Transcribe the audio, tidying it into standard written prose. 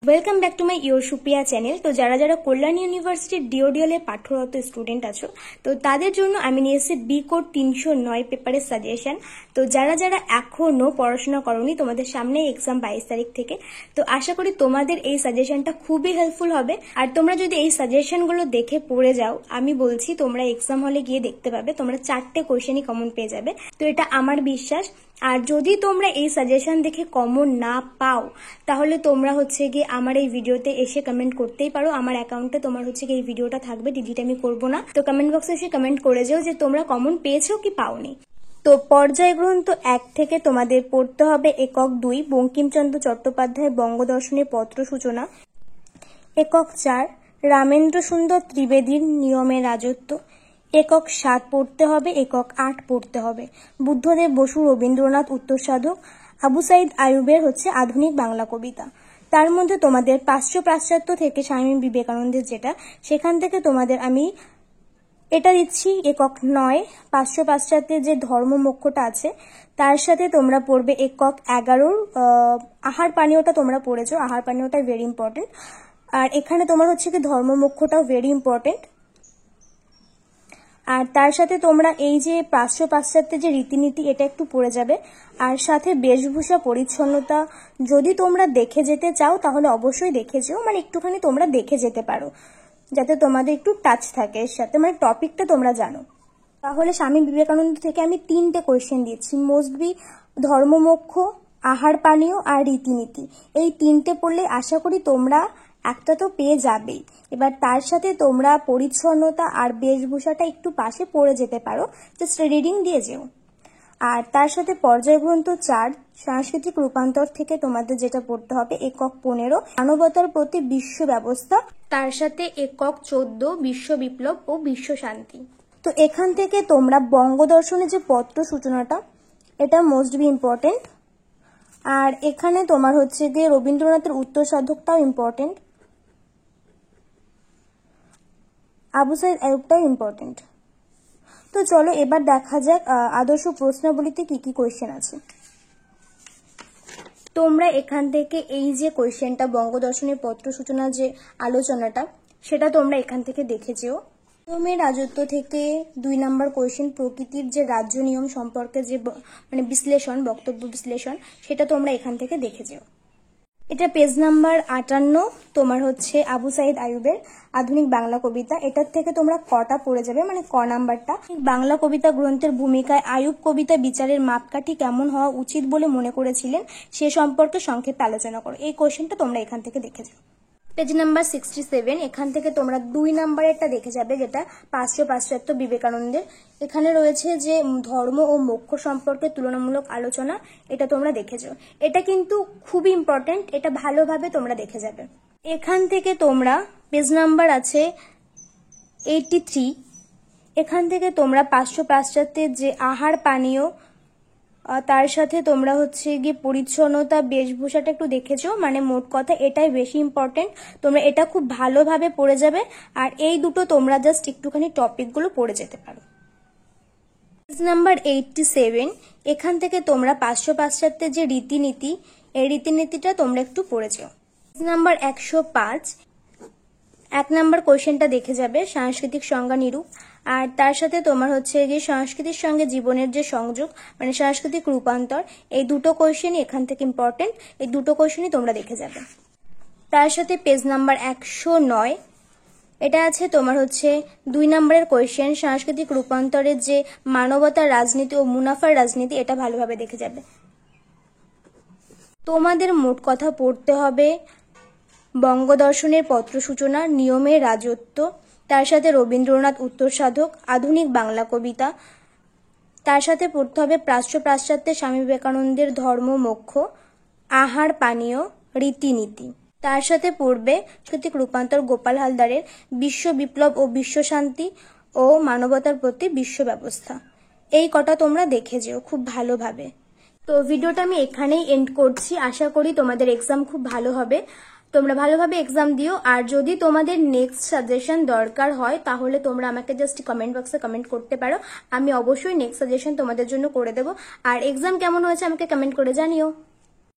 Welcome back to my your Supriya channel. তো যারা যারা কল্যাণ ইউনিভার্সিটির ডিওডিএলে পাঠরত স্টুডেন্ট আছো, তো তাদের জন্য আমি নিয়ে এসেছি বি কোড 309 পেপারের সাজেশন। তো যারা যারা এখনো পড়াশোনা করোনি, তোমাদের সামনে এক্সাম 22 তারিখ থেকে, তো আশা করি তোমাদের এই সাজেশনটা খুবই হেল্পফুল হবে। আর তোমরা যদি এই সাজেশনগুলো দেখে পড়ে যাও, আমি বলছি তোমরা এক্সাম হলে গিয়ে দেখতে পাবে তোমরা 4টে কোয়েশ্চেনই কমন পেয়ে যাবে। তো এটা আমার বিশ্বাস। আর যদি তোমরা এই সাজেশন দেখে কমন না পাও, তাহলে তোমরা গিয়ে আমার এই ভিডিওতে এসে কমেন্ট করতেই পারো। আমার অ্যাকাউন্টে তোমার এই ভিডিওটা থাকবে, ডিলিট আমি করবো না। তো কমেন্ট বক্সে এসে কমেন্ট করে যাও যে তোমরা কমন পেয়েছো কি পাওনি। তো পর্যায় গ্রন্থ 1 থেকে তোমাদের পড়তে হবে একক 2 বঙ্কিমচন্দ্র চট্টোপাধ্যায় বঙ্গদর্শনের পত্র সূচনা, একক 4 রামেন্দ্র সুন্দর ত্রিবেদীর নিয়মের রাজত্ব, একক 7 পড়তে হবে, একক 8 পড়তে হবে বুদ্ধদেব বসু রবীন্দ্রনাথ উত্তর সাধক, আবু সাইদ আইয়ুবের আধুনিক বাংলা কবিতা। তার মধ্যে তোমাদের পাশ্চাত্য থেকে স্বামী বিবেকানন্দের যেটা, সেখান থেকে তোমাদের আমি এটা দিচ্ছি একক 9 পাশ্চাত্যের যে ধর্ম মোক্ষটা আছে, তার সাথে তোমরা পড়বে একক 11 আহার পানীয়টা তোমরা পড়েছো, আহার পানীয়টা ভেরি ইম্পর্টেন্ট। আর এখানে তোমার কি ধর্ম মোক্ষটাও ভেরি ইম্পর্টেন্ট। আর তার সাথে তোমরা এই যে পাশ্চাত্যের যে রীতিনীতি, এটা একটু পড়ে যাবে। আর সাথে বেশভূষা পরিচ্ছন্নতা যদি তোমরা দেখে যেতে চাও, তাহলে অবশ্যই দেখে যেও, একটুখানি তোমরা দেখে যেতে পারো, যাতে তোমাদের একটু টাচ থাকে এর সাথে, টপিকটা তোমরা জানো। তাহলে স্বামী বিবেকানন্দ থেকে আমি 3টে কোয়েশ্চেন দিচ্ছি, মোস্ট বি, ধর্মমোক্ষ, আহার পানীয় আর রীতিনীতি। এই 3টে পড়লে আশা করি তোমরা একটা তো পেয়ে যাবেই। এবার তার সাথে তোমরা পরিচ্ছন্নতা আর বেশভূষাটা একটু পাশে পড়ে যেতে পারো, জাস্ট রিডিং দিয়ে যেও। আর তার সাথে পর্যায় গ্রন্থ 4 সাংস্কৃতিক রূপান্তর থেকে তোমাদের যেটা পড়তে হবে একক 15 মানবতার প্রতি বিশ্ব ব্যবস্থা, তার সাথে একক 14 বিশ্ব বিপ্লব ও বিশ্ব শান্তি। তো এখান থেকে তোমরা বঙ্গদর্শনের যে পত্র সূচনাটা, এটা মোস্ট বি ইম্পর্টেন্ট। আর এখানে তোমার গিয়ে রবীন্দ্রনাথের উত্তর সাধকটাও ইম্পর্টেন্ট, আবু সাইদ আইয়ুবটাও ইম্পর্টেন্ট। তো চলো এবার দেখা যাক আদর্শ প্রশ্নাবলীতে কি কি কোয়েশ্চেন আছে। তোমরা এখান থেকে এই যে কোয়েশ্চেনটা বঙ্গদর্শনের পত্র সূচনা যে আলোচনাটা, সেটা তোমরা এখান থেকে দেখে যেও। নিয়মের রাজত্ব থেকে 2 নম্বর কোয়েশ্চেন প্রকৃতির যে রাজ্য নিয়ম সম্পর্কে যে বিশ্লেষণ, বক্তব্য বিশ্লেষণ, সেটা তোমরা এখান থেকে দেখে যেও। এটা পেজ নাম্বার 58, তোমার আবু সাইদ আইয়ুবের আধুনিক বাংলা কবিতা। এটার থেকে তোমরা কটা পড়ে যাবে, ক নাম্বারটা। বাংলা কবিতা গ্রন্থের ভূমিকায় আইয়ুব কবিতা বিচারের মাপকাঠি কেমন হওয়া উচিত বলে মনে করেছিলেন, সে সম্পর্কে সংক্ষেপে আলোচনা করো। এই কোয়েশ্চেনটা তোমরা এখান থেকে দেখে যাও। পেজ নাম্বার 67, এখান থেকে তোমরা 2 নাম্বারেরটা দেখে যাবে, যেটা পাশ্চাত্য বিবেকানন্দের। এখানে রয়েছে যে ধর্ম ও মোক্ষ সম্পর্কে তুলনামূলক আলোচনা, এটা তোমরা দেখে যাও। এটা কিন্তু খুবই ইম্পর্টেন্ট, এটা ভালোভাবে তোমরা দেখে যাবে। এখান থেকে তোমরা পেজ নাম্বার আছে 83, এখান থেকে তোমরা পাশ্চাত্যের যে আহার পানীয়, তার সাথে তোমরা গিয়ে পরিচ্ছন্নতা বেশভূষাটা একটু দেখেছো, মোট কথা এটাই বেশি ইম্পর্টেন্ট। তোমরা এটা খুব ভালোভাবে পড়ে যাবে। আর এই দুটো তোমরা জাস্ট একটুখানি টপিকগুলো পড়ে যেতে পারো। পেজ নাম্বার 87, এখান থেকে তোমরা পাশ্চাত্যের যে রীতিনীতি, এই রীতিনীতিটা তোমরা একটু পড়ে যাও। পেজ নাম্বার 105, 1 নাম্বার কোয়েশ্চেনটা দেখে যাবে, সাংস্কৃতিক সংজ্ঞা নিরূপ। আর তার সাথে তোমার যে সংস্কৃতির সঙ্গে জীবনের যে সংযোগ, সাংস্কৃতিক রূপান্তর, এই দুটো কোয়েশ্চেনই এখান থেকে ইম্পর্টেন্ট। এই দুটো কোয়েশ্চেনই তোমরা দেখে যাবে। তার সাথে পেজ নাম্বার 109, এটা আছে তোমার 2 নম্বরের কোয়েশ্চেন, সাংস্কৃতিক রূপান্তরের যে মানবতার রাজনীতি ও মুনাফার রাজনীতি, এটা ভালোভাবে দেখে যাবে। তোমাদের মোট কথা পড়তে হবে বঙ্গদর্শনের পত্র সূচনা, নিয়মের রাজত্ব, তার সাথে রবীন্দ্রনাথ উত্তর সাধক, আধুনিক বাংলা কবিতা, তার সাথে পড়তে হবে পাশ্চাত্যের স্বামী বিবেকানন্দের ধর্ম মোক্ষ, আহার পানীয়, রীতিনীতি। তার সাথে পড়বে সাংস্কৃতিক রূপান্তর গোপাল হালদারের, বিশ্ব বিপ্লব ও বিশ্ব শান্তি ও মানবতার প্রতি বিশ্ব ব্যবস্থা। এই কটা তোমরা দেখে যেও খুব ভালোভাবে। তো ভিডিওটা আমি এখানেই এন্ড করছি। আশা করি তোমাদের এক্সাম খুব ভালো হবে, তোমরা ভালোভাবে এক্সাম দিও। আর যদি তোমাদের নেক্সট সাজেশন দরকার হয়, তাহলে তোমরা আমাকে জাস্ট কমেন্ট বক্সে কমেন্ট করতে পারো, আমি অবশ্যই নেক্সট সাজেশন তোমাদের জন্য করে দেবো। আর এক্সাম কেমন হয়েছে আমাকে কমেন্ট করে জানিও।